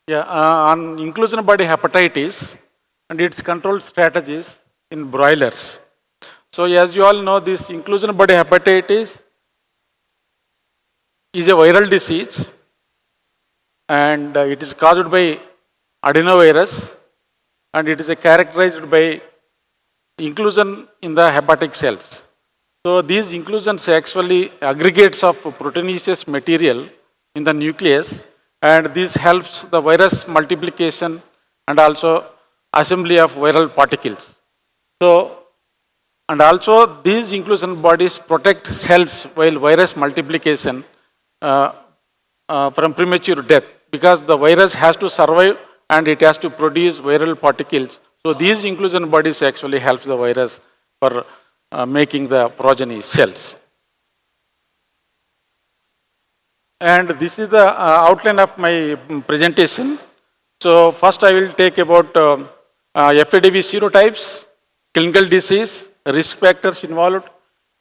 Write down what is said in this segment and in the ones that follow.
Yeah, on inclusion body hepatitis and its control strategies in broilers. So as you all know, this inclusion body hepatitis is a viral disease and it is caused by adenovirus and it is characterized by inclusion in the hepatic cells. So these inclusions actually aggregates of proteinaceous material in the nucleus, and this helps the virus multiplication and also assembly of viral particles. So, and also these inclusion bodies protect cells while virus multiplication from premature death, because the virus has to survive and it has to produce viral particles. So these inclusion bodies actually help the virus for making the progeny cells. And this is the outline of my presentation. So first I will take about H5TV serotypes, clinical disease, risk factors involved,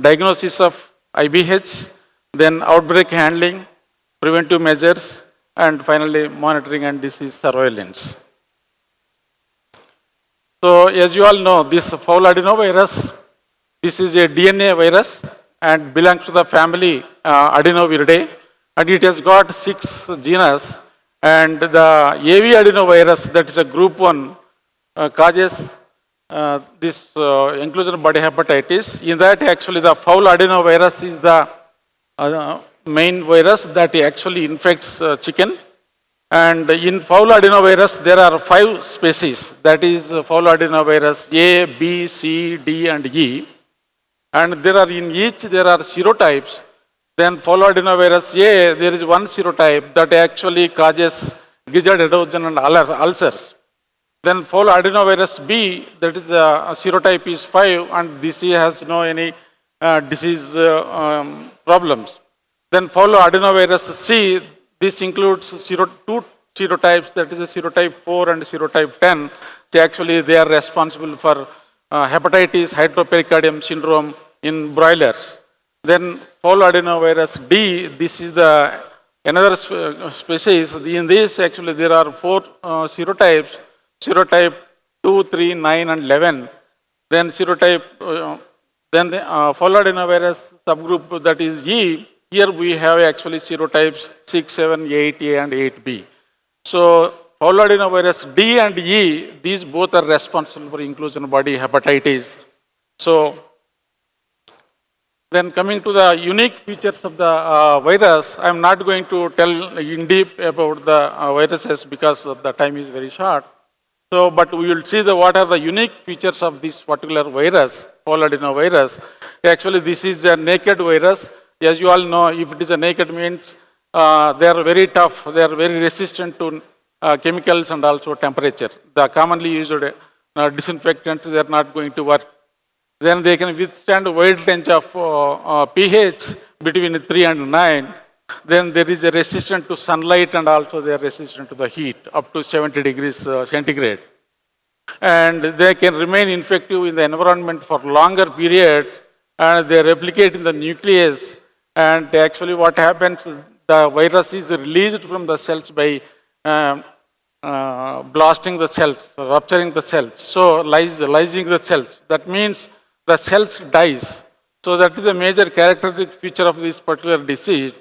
diagnosis of IBH, then outbreak handling, preventive measures, and finally monitoring and disease surveillance. So as you all know, this fowl adenovirus, this is a DNA virus and belongs to the family Adenoviridae, and it has got 6 genus, and the AV adenovirus, that is a group 1, causes this inclusion body hepatitis. In that actually the fowl adenovirus is the main virus that actually infects chicken. And in fowl adenovirus, there are 5 species, that is fowl adenovirus A, B, C, D, and E. And there are in each there are serotypes. Then fowl adenovirus A, there is one serotype that actually causes gizzard erosion and ulcers. Then fowl adenovirus B, that is serotype is 5, and this has no any disease problems. Then fowl adenovirus C, this includes 2 serotypes, that is a serotype 4 and serotype 10. Actually, they are responsible for hepatitis, hydropericardium syndrome in broilers. Then fowl adenovirus D, this is the another species. In this, actually, there are 4 serotypes, serotype 2, 3, 9, and 11. Then serotype, then the fowl adenovirus subgroup, that is E. Here we have actually serotypes 6, 7, 8A and 8B. So fowl adenovirus D and E, these both are responsible for inclusion body hepatitis. So then coming to the unique features of the virus, I am not going to tell in deep about the viruses because the time is very short. So, but we will see what are the unique features of this particular virus, fowl adenovirus. Actually, this is a naked virus. As you all know, if it is a naked means they are very tough, they are very resistant to chemicals and also temperature. The commonly used disinfectants, they are not going to work. Then they can withstand a wide range of pH between 3 and 9. Then there is a resistance to sunlight and also they are resistant to the heat up to 70 degrees centigrade. And they can remain infective in the environment for longer periods, and they replicate in the nucleus. And actually what happens, the virus is released from the cells by blasting the cells, rupturing the cells, so lysing the cells. That means the cells dies. So that is a major characteristic feature of this particular disease.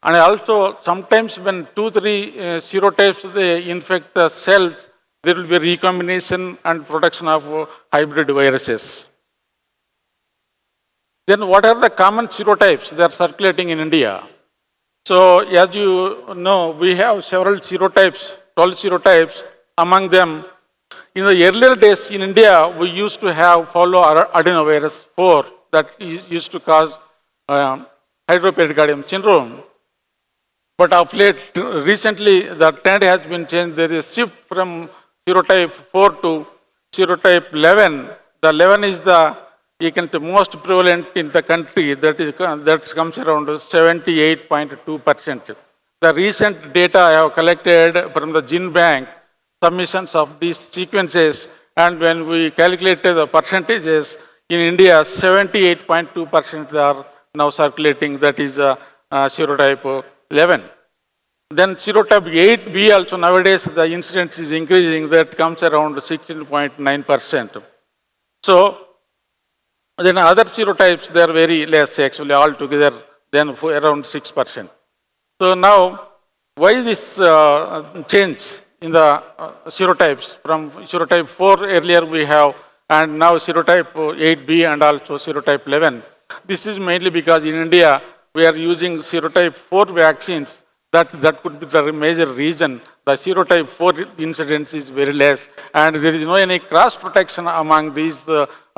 And also sometimes when 2, 3 serotypes they infect the cells, there will be recombination and production of hybrid viruses. Then what are the common serotypes that are circulating in India? So as you know, we have several serotypes, 12 serotypes. Among them, in the earlier days in India, we used to have fowl adenovirus 4 that used to cause hydropericardium syndrome. But of late, recently, the trend has been changed. There is a shift from serotype 4 to serotype 11. The 11 is the most prevalent in the country, that comes around 78.2%. The recent data I have collected from the Gene Bank, submissions of these sequences, and when we calculated the percentages, in India 78.2% are now circulating, that is serotype 11. Then serotype 8B also nowadays the incidence is increasing, that comes around 16.9%. So then other serotypes, they are very less actually altogether, then around 6%. So now, why this change in the serotypes? From serotype 4 earlier we have, and now serotype 8B and also serotype 11. This is mainly because in India, we are using serotype 4 vaccines. That could be the major reason. The serotype 4 incidence is very less, and there is no any cross protection among these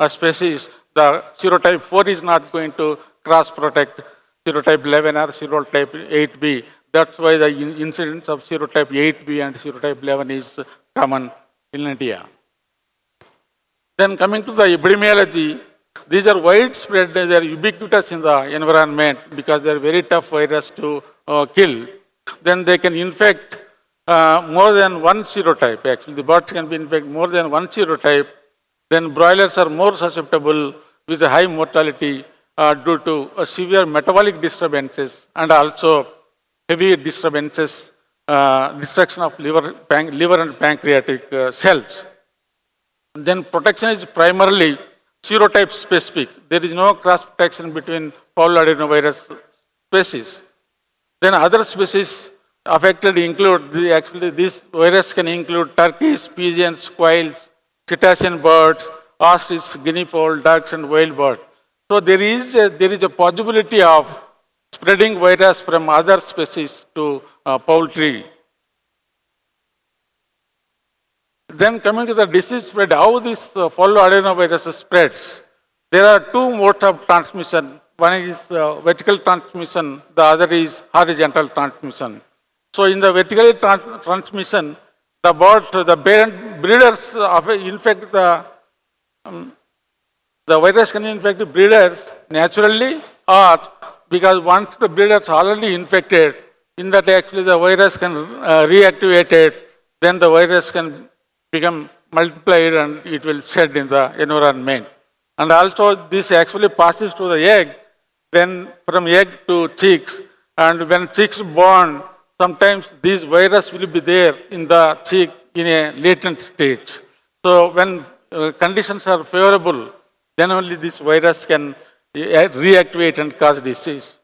species. The serotype 4 is not going to cross protect serotype 11 or serotype 8B. That's why the incidence of serotype 8B and serotype 11 is common in India. Then coming to the epidemiology, these are widespread, they are ubiquitous in the environment because they are very tough virus to kill. Then they can infect more than one serotype. Actually, the birds can be infected more than one serotype. Then broilers are more susceptible with a high mortality due to severe metabolic disturbances and also heavy disturbances, destruction of liver and pancreatic cells. Then protection is primarily serotype specific. There is no cross protection between fowl adenovirus species. Then other species affected include, actually this virus can include turkeys, pigeons, quails, cetacean birds, ostrich, guinea fowl, ducks and wild birds. So there is a possibility of spreading virus from other species to poultry. Then coming to the disease spread, how this fowl adenovirus spreads. There are two modes of transmission. One is vertical transmission, the other is horizontal transmission. So in the vertical transmission, the birds, the parent breeders infect the virus can infect the breeders naturally, or because once the breeders already infected, in that actually the virus can reactivate it, then the virus can become multiplied and it will shed in the environment. And also this actually passes to the egg, then from egg to chicks, and when chicks born, sometimes this virus will be there in the chick in a latent stage. So when conditions are favorable, then only this virus can reactivate and cause disease.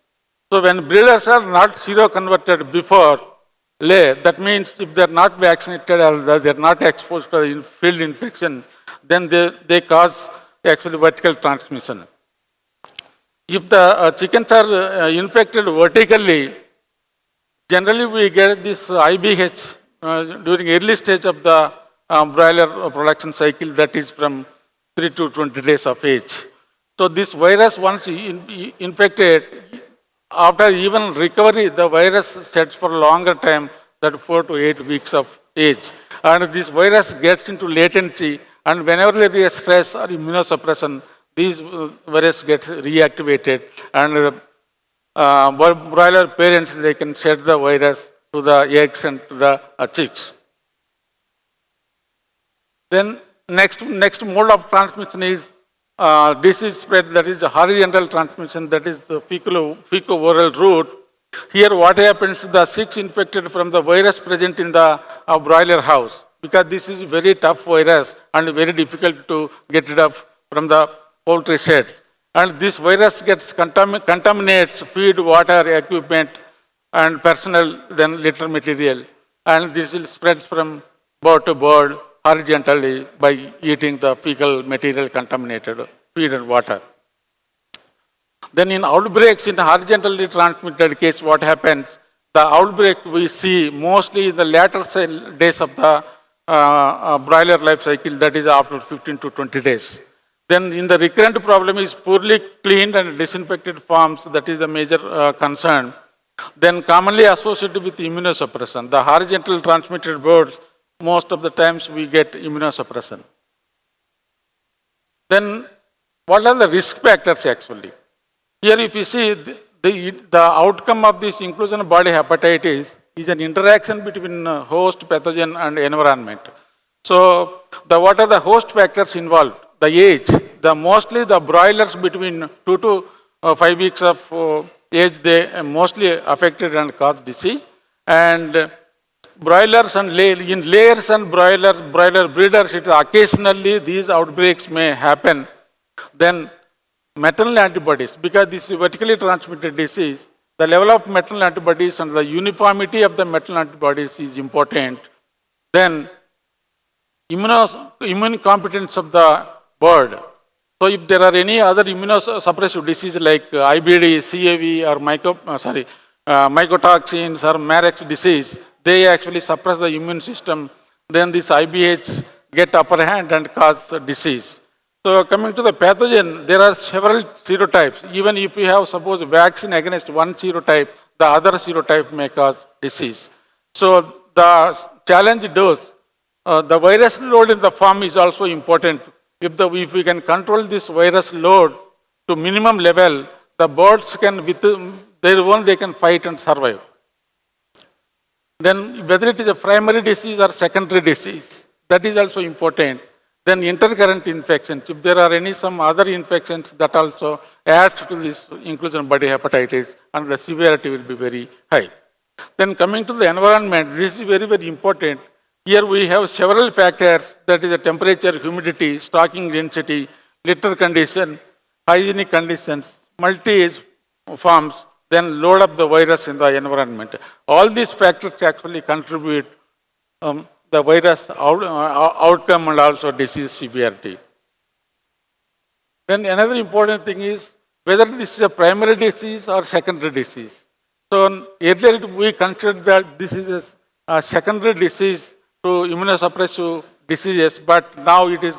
So when breeders are not seroconverted before lay, that means if they are not vaccinated or they are not exposed to the field infection, then they cause actually vertical transmission. If the chickens are infected vertically, generally we get this IBH during early stage of the broiler production cycle, that is from 3 to 20 days of age. So this virus once infected, after even recovery, the virus sets for a longer time, that 4 to 8 weeks of age. And this virus gets into latency, and whenever there is stress or immunosuppression, these virus gets reactivated, and broiler parents, they can shed the virus to the eggs and to the chicks. Then next mode of transmission is disease spread, that is the horizontal transmission, that is the fecal-oral route. Here what happens, the chicks infected from the virus present in the broiler house, because this is very tough virus and very difficult to get rid of from the poultry sheds. And this virus gets contaminates feed, water, equipment and personal, then litter material. And this will spread from bird to bird horizontally by eating the fecal material contaminated feed and water. Then in outbreaks, in horizontally transmitted case, what happens? The outbreak we see mostly in the latter days of the broiler life cycle, that is after 15 to 20 days. Then in the recurrent problem is poorly cleaned and disinfected farms, that is the major concern. Then commonly associated with immunosuppression. The horizontal transmitted birds, most of the times we get immunosuppression. Then what are the risk factors actually? Here if you see the outcome of this inclusion of body hepatitis is an interaction between host, pathogen and environment. So what are the host factors involved? The age, mostly the broilers between 2 to 5 weeks of age, they mostly affected and cause disease. And broilers and in layers and broiler breeders, occasionally these outbreaks may happen. Then maternal antibodies, because this is vertically transmitted disease, the level of maternal antibodies and the uniformity of the maternal antibodies is important. Then immune competence of the bird. So if there are any other immunosuppressive disease like IBD, CAV, or mycotoxins or Marek's disease, they actually suppress the immune system. Then this IBH get upper hand and cause disease. So coming to the pathogen, there are several serotypes. Even if we have suppose vaccine against one serotype, the other serotype may cause disease. So the challenge dose, the virus load in the farm is also important. If we can control this virus load to minimum level, the birds can, with their own, they can fight and survive. Then whether it is a primary disease or secondary disease, that is also important. Then intercurrent infections, if there are some other infections, that also adds to this inclusion body hepatitis, and the severity will be very high. Then coming to the environment, this is very, very important. Here we have several factors, that is the temperature, humidity, stocking density, litter condition, hygienic conditions, multi-age farms, then load up the virus in the environment. All these factors actually contribute the virus outcome and also disease severity. Then another important thing is whether this is a primary disease or secondary disease. So earlier we considered that this is a secondary disease to immunosuppressive diseases, but now it is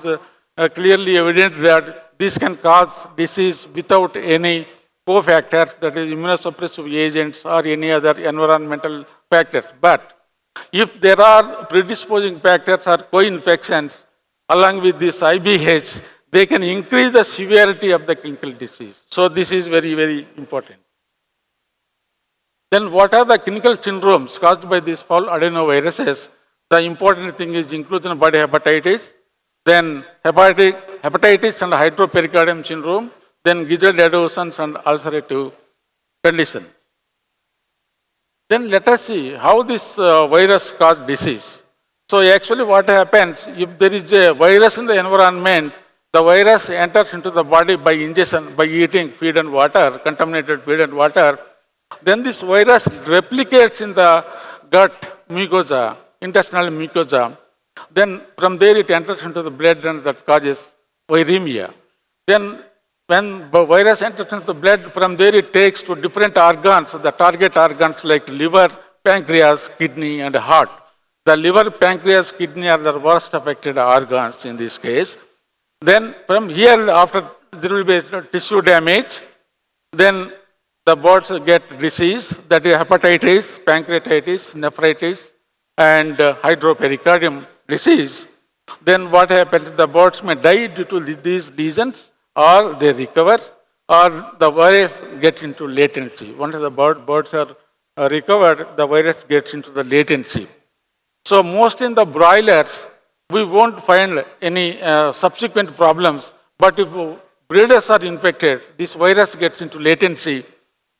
clearly evident that this can cause disease without any cofactors, that is immunosuppressive agents or any other environmental factors. But if there are predisposing factors or co-infections along with this IBH, they can increase the severity of the clinical disease. So this is very, very important. Then what are the clinical syndromes caused by these fowl adenoviruses? The important thing is inclusion body hepatitis, then hepatitis and hydropericardium syndrome, then gizzard adhesions and ulcerative condition. Then let us see how this virus causes disease. So actually what happens, if there is a virus in the environment, the virus enters into the body by ingestion, by eating feed and water, contaminated feed and water. Then this virus replicates in the gut mucosa, intestinal mucosa. Then from there it enters into the blood and that causes viremia. Then when the virus enters into the blood, from there it takes to different organs, the target organs like liver, pancreas, kidney, and heart. The liver, pancreas, kidney are the worst affected organs in this case. Then from here, after there will be tissue damage, then the birds get disease, that is hepatitis, pancreatitis, nephritis, and hydropericardium disease. Then what happens? The birds may die due to these lesions, or they recover, or the virus gets into latency. Once the birds are recovered, the virus gets into the latency. So most in the broilers, we won't find any subsequent problems, but if breeders are infected, this virus gets into latency,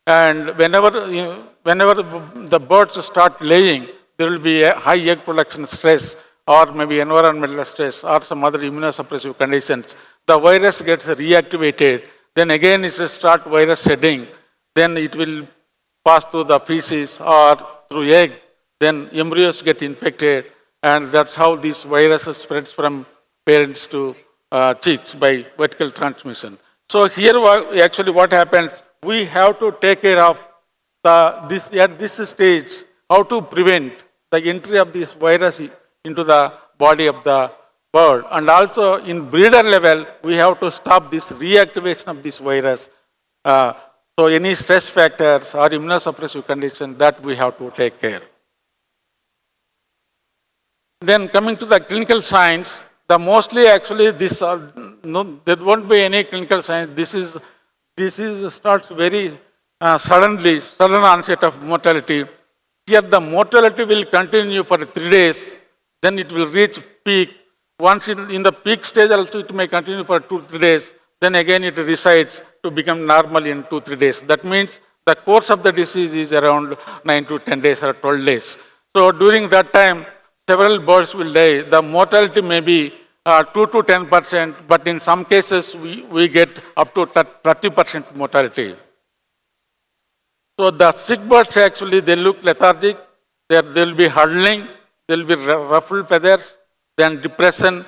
and whenever the birds start laying, there will be a high egg production stress, or maybe environmental stress, or some other immunosuppressive conditions. The virus gets reactivated, then again it will start virus shedding, then it will pass through the feces or through egg, then embryos get infected, and that's how this virus spreads from parents to chicks by vertical transmission. So here actually what happens, we have to take care of at this stage, how to prevent the entry of this virus into the body of the bird. And also in breeder level, we have to stop this reactivation of this virus. So any stress factors or immunosuppressive condition, that we have to take care. Then coming to the clinical signs, the mostly actually there won't be any clinical signs. Disease starts very sudden onset of mortality. Here the mortality will continue for 3 days, then it will reach peak. Once in the peak stage also it may continue for 2-3 days, then again it resides, to become normal in 2-3 days. That means the course of the disease is around 9 to 10 days or 12 days. So during that time, several birds will die. The mortality may be 2 to 10%, but in some cases we get up to 30% mortality. So the sick birds actually, they look lethargic, they will be huddling, there will be ruffled feathers, then depression,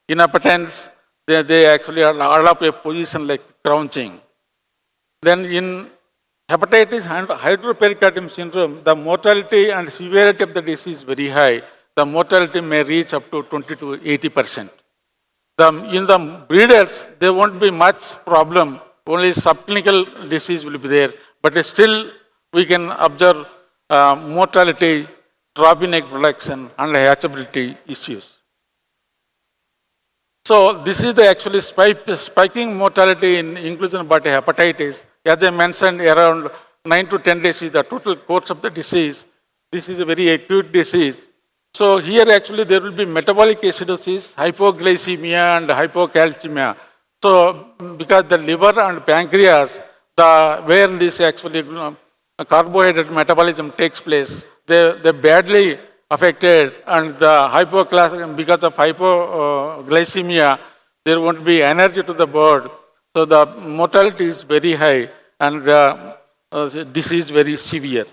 inappetence, they actually are all up a position like crouching. Then in hepatitis and hydropericardium syndrome, the mortality and severity of the disease is very high. The mortality may reach up to 20 to 80%. In the breeders, there won't be much problem. Only subclinical disease will be there. But still, we can observe mortality, drop in egg production, and hatchability issues. So this is the actually spiking mortality in inclusion body hepatitis. As I mentioned, around 9 to 10 days is the total course of the disease. This is a very acute disease. So here actually there will be metabolic acidosis, hypoglycemia and hypocalcemia. So because the liver and pancreas, where this actually carbohydrate metabolism takes place, they badly affected, and because of hypoglycemia, there won't be energy to the bird. So the mortality is very high and the disease very severe.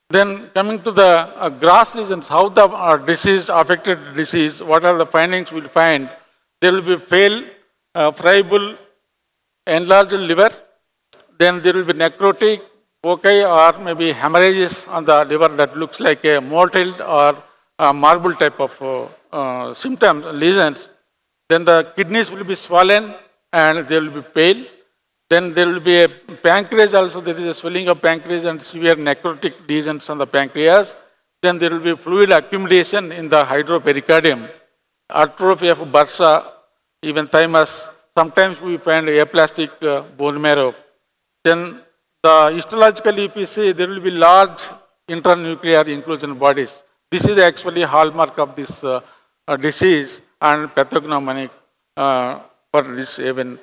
Then coming to the grass lesions, how the disease affected disease, what are the findings we'll find? There will be pale, friable, enlarged liver. Then there will be necrotic, foci or maybe hemorrhages on the liver that looks like a mottled or marble type of symptoms, lesions. Then the kidneys will be swollen and they will be pale. Then there will be a pancreas also, there is a swelling of pancreas and severe necrotic lesions on the pancreas. Then there will be fluid accumulation in the hydropericardium, atrophy of bursa, even thymus. Sometimes we find aplastic bone marrow. Then the histologically, if you see, there will be large intranuclear inclusion bodies. This is actually hallmark of this disease and pathognomonic for this even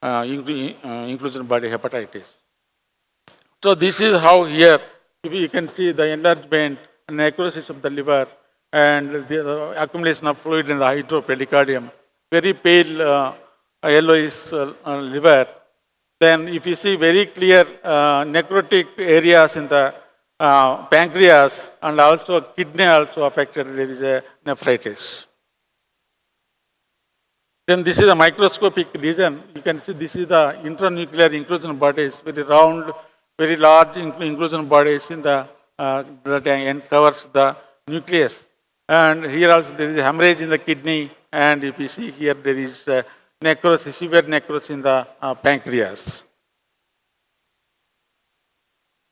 inclusion body hepatitis. So this is how here, if you can see the enlargement and necrosis of the liver and the accumulation of fluid in the hydropericardium, very pale yellowish liver. Then if you see very clear necrotic areas in the pancreas and also kidney also affected, there is a nephritis. Then this is a microscopic lesion. You can see this is the intranuclear inclusion bodies, very round, very large inclusion bodies in the that covers the nucleus. And here also there is hemorrhage in the kidney, and if you see here there is necrosis, severe necrosis in the pancreas.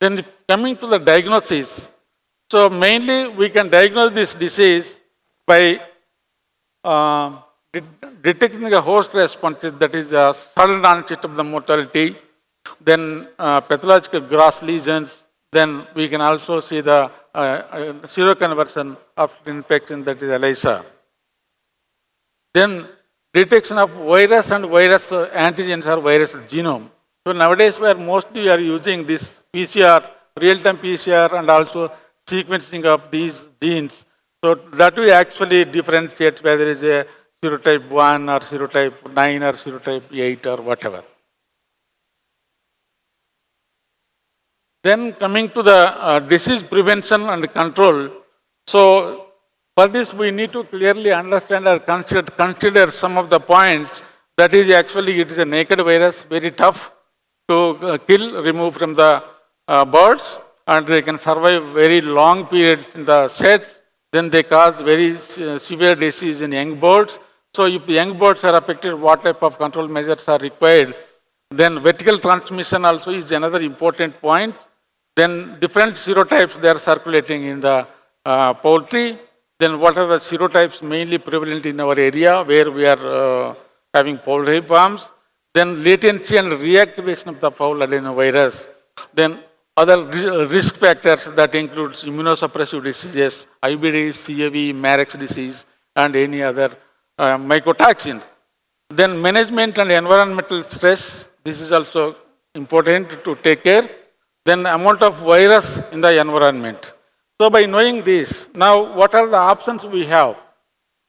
Then coming to the diagnosis, so mainly we can diagnose this disease by detecting a host responses, that is a sudden onset of the mortality, then pathological grass lesions, then we can also see the seroconversion after infection, that is ELISA. Then detection of virus and virus antigens or virus genome. So nowadays mostly we are using this PCR, real-time PCR, and also sequencing of these genes. So that we actually differentiate whether it is a serotype 1 or serotype 9 or serotype 8 or whatever. Then coming to the disease prevention and control. So for this we need to clearly understand or consider some of the points. That is actually it is a naked virus, very tough to kill, remove from the birds, and they can survive very long periods in the sets. Then they cause very severe disease in young birds. So if the young birds are affected, what type of control measures are required? Then vertical transmission also is another important point. Then different serotypes they are circulating in the poultry. Then what are the serotypes mainly prevalent in our area where we are having poultry farms? Then latency and reactivation of the fowl adenovirus. Then other risk factors that includes immunosuppressive diseases, IBD, CAV, Marek's disease, and any other mycotoxins. Then management and environmental stress, this is also important to take care. Then amount of virus in the environment. So by knowing this, now what are the options we have?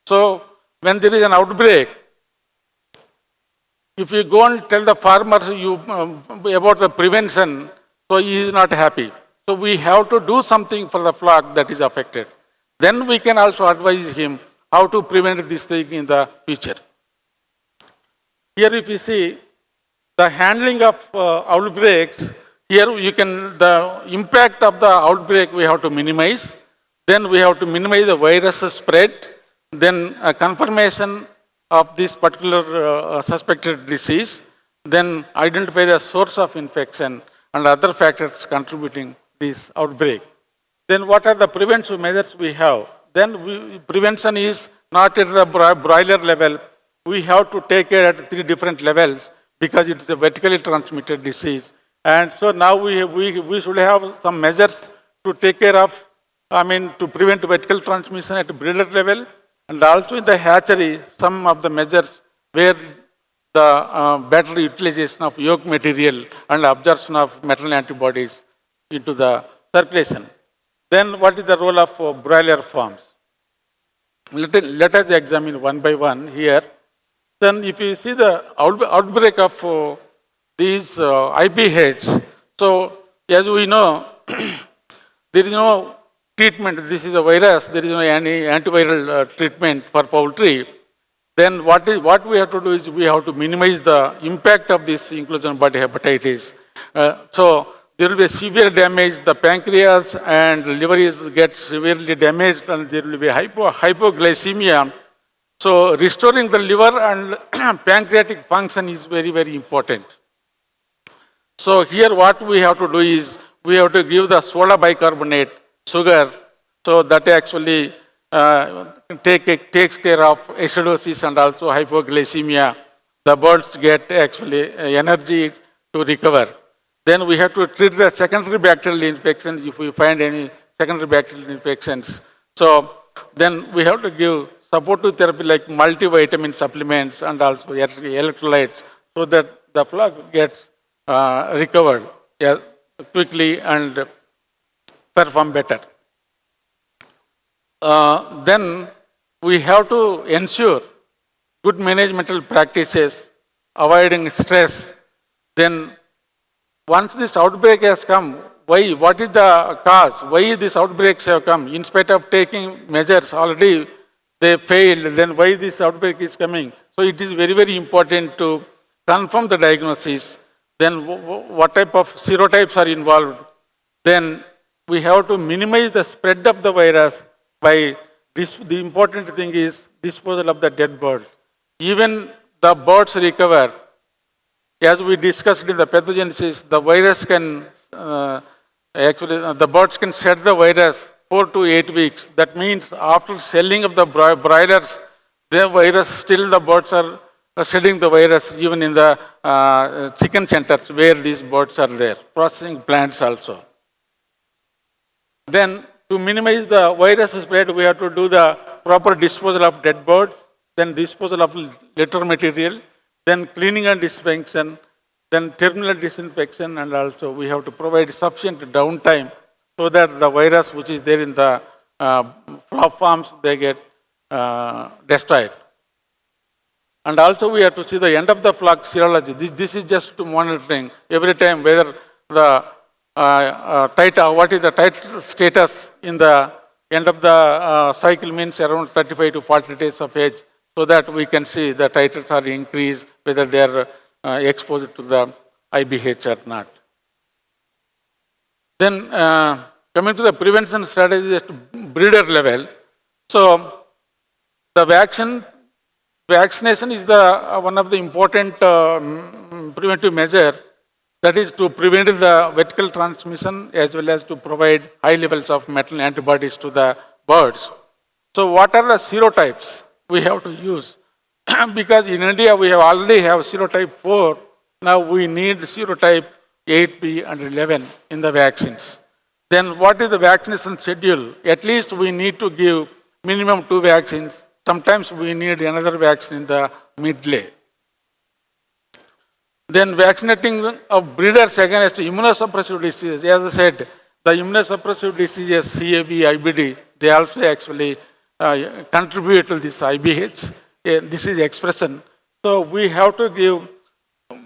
So when there is an outbreak, if you go and tell the farmer about the prevention, so he is not happy. So we have to do something for the flock that is affected. Then we can also advise him how to prevent this thing in the future. Here if you see the handling of outbreaks, here you can, the impact of the outbreak we have to minimize. Then we have to minimize the virus spread. Then a confirmation of this particular suspected disease. Then identify the source of infection and other factors contributing this outbreak. Then what are the preventive measures we have? Then prevention is not at the broiler level. We have to take care at 3 different levels because it's a vertically transmitted disease. And so now we should have some measures to take care of, to prevent vertical transmission at breeder level, and also in the hatchery, some of the measures where the better utilization of yolk material and absorption of maternal antibodies into the circulation. Then what is the role of broiler farms? Let us examine one by one here. Then if you see the outbreak of these IPH, so as we know, there is no treatment. This is a virus. There is no any antiviral treatment for poultry. Then what we have to do is we have to minimize the impact of this inclusion body hepatitis. So there will be severe damage. The pancreas and liver get severely damaged, and there will be hypoglycemia. So restoring the liver and pancreatic function is very, very important. So here what we have to do is we have to give the soda bicarbonate sugar, so that actually takes care of acidosis and also hypoglycemia. The birds get actually energy to recover. Then we have to treat the secondary bacterial infections if we find any secondary bacterial infections. So then we have to give supportive therapy like multivitamin supplements and also electrolytes so that the flock gets recovered quickly and perform better. Then we have to ensure good managemental practices, avoiding stress. Then once this outbreak has come, why? What is the cause? Why these outbreaks have come? In spite of taking measures, already they failed. Then why this outbreak is coming? So it is very, very important to confirm the diagnosis. Then what type of serotypes are involved? Then we have to minimize the spread of the virus by this. The important thing is disposal of the dead birds. Even the birds recover. As we discussed in the pathogenesis, the virus can the birds can shed the virus 4 to 8 weeks. That means after selling of the broilers, the virus still the birds are shedding the virus even in the chicken centers where these birds are there, processing plants also. Then to minimize the virus spread, we have to do the proper disposal of dead birds, then disposal of litter material, then cleaning and disinfection, then terminal disinfection, and also we have to provide sufficient downtime so that the virus which is there in the flock farms, they get destroyed. And also we have to see the end of the flock serology. This is just to monitoring every time whether the what is the titer status in the end of the cycle, means around 35 to 40 days of age, so that we can see the titers are increased, whether they are exposed to the IBH or not. Then coming to the prevention strategy at breeder level, so the vaccination is the one of the important preventive measure, that is to prevent the vertical transmission as well as to provide high levels of maternal antibodies to the birds. So what are the serotypes we have to use? Because in India we already have serotype 4, now we need serotype 8B and 11 in the vaccines. Then what is the vaccination schedule? At least we need to give minimum 2 vaccines. Sometimes we need another vaccine in the midlay. Then vaccinating of breeders against immunosuppressive diseases. As I said, the immunosuppressive diseases, CAV, IBD, they also actually contribute to this IBH. This is expression. So we have to give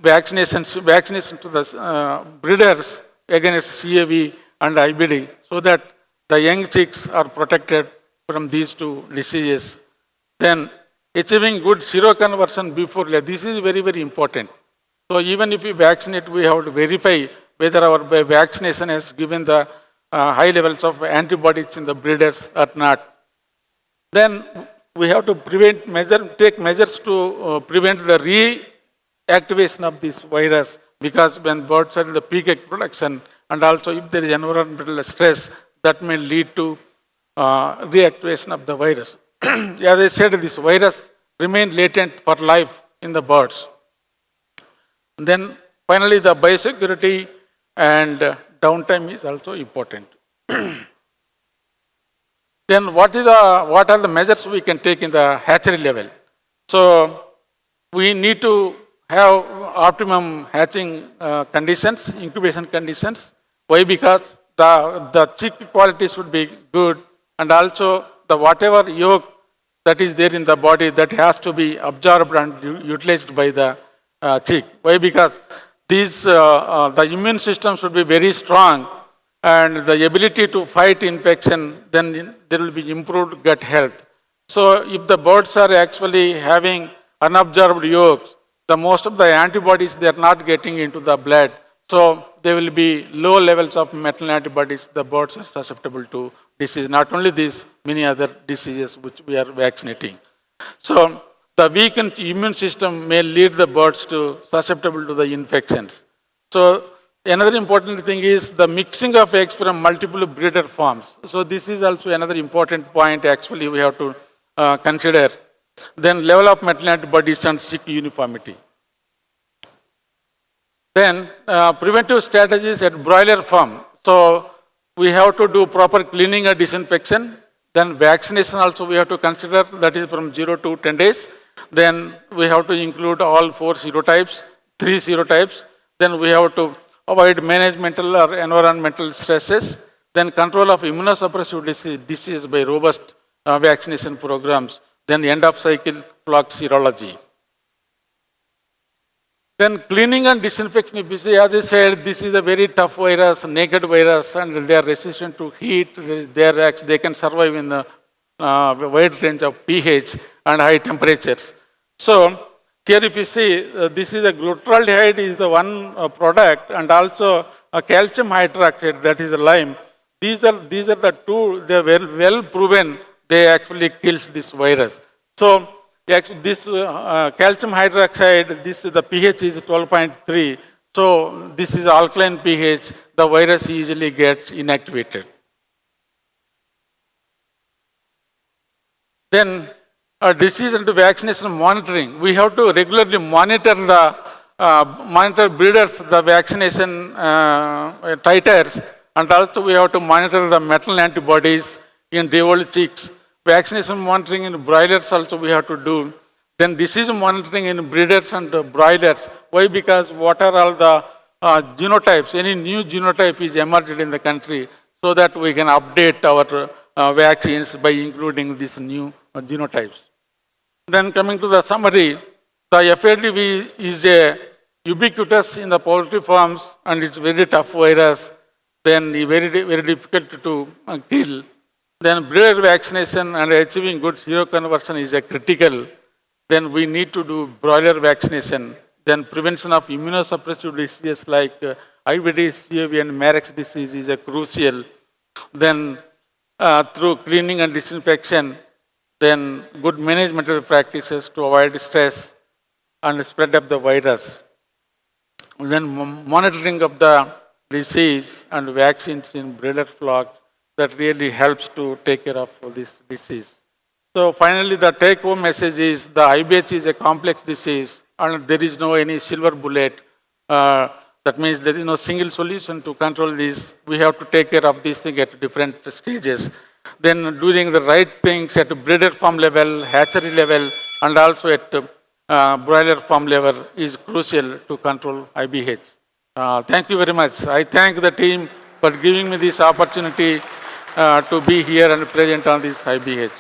vaccination to the breeders against CAV and IBD so that the young chicks are protected from these two diseases. Then achieving good seroconversion before lay. This is very, very important. So even if we vaccinate, we have to verify whether our vaccination has given the high levels of antibodies in the breeders or not. Then we have to take measures to prevent the reactivation of this virus, because when birds are in the peak egg production, and also if there is environmental stress, that may lead to reactivation of the virus. As I said, this virus remains latent for life in the birds. And then finally, the biosecurity and downtime is also important. Then what are the measures we can take in the hatchery level? So we need to have optimum hatching conditions, incubation conditions. Why? Because the chick quality should be good, and also the whatever yolk that is there in the body, that has to be absorbed and utilized by the chick. Why? Because the immune system should be very strong, and the ability to fight infection, then there will be improved gut health. So if the birds are actually having unabsorbed yolks, the most of the antibodies, they are not getting into the blood. So there will be low levels of maternal antibodies. The birds are susceptible to disease. Not only this, many other diseases which we are vaccinating. So the weakened immune system may lead the birds to susceptible to the infections. So another important thing is the mixing of eggs from multiple breeder farms. So this is also another important point actually we have to consider. Then level of maternal antibodies and chick uniformity. Then preventive strategies at broiler farm. So we have to do proper cleaning and disinfection. Then vaccination also we have to consider, that is from 0 to 10 days. Then we have to include all 4 serotypes, 3 serotypes. Then we have to avoid managemental or environmental stresses. Then control of immunosuppressive disease by robust vaccination programs. Then end of cycle flock serology. Then cleaning and disinfection, if you see, as I said, this is a very tough virus, naked virus, and they are resistant to heat. They can survive in a wide range of pH and high temperatures. So here if you see, this is a glutaraldehyde is the one product, and also a calcium hydroxide, that is a lime. These are the two, they are well proven, they actually kills this virus. So this calcium hydroxide, the pH is 12.3. So this is alkaline pH, the virus easily gets inactivated. Then disease and vaccination monitoring. We have to regularly monitor breeders, the vaccination titers, and also we have to monitor the maternal antibodies in devolved chicks. Vaccination monitoring in broilers also we have to do. Then disease monitoring in breeders and broilers. Why? Because what are all the genotypes, any new genotype is emerged in the country, so that we can update our vaccines by including these new genotypes. Then coming to the summary, the H5TV is a ubiquitous in the poultry farms, and it's very tough virus, then very, very difficult to kill. Then breeder vaccination and achieving good seroconversion is a critical. Then we need to do broiler vaccination. Then prevention of immunosuppressive diseases like IBD, CAV, and Marek's disease is a crucial. Then through cleaning and disinfection, then good management practices to avoid stress and spread of the virus. Then monitoring of the disease and vaccines in breeder flocks, that really helps to take care of this disease. So finally, the take-home message is the IBH is a complex disease, and there is no any silver bullet. That means there is no single solution to control this. We have to take care of this thing at different stages. Then doing the right things at breeder farm level, hatchery level, and also at broiler farm level is crucial to control IBH. Thank you very much. I thank the team for giving me this opportunity to be here and present on this IBH.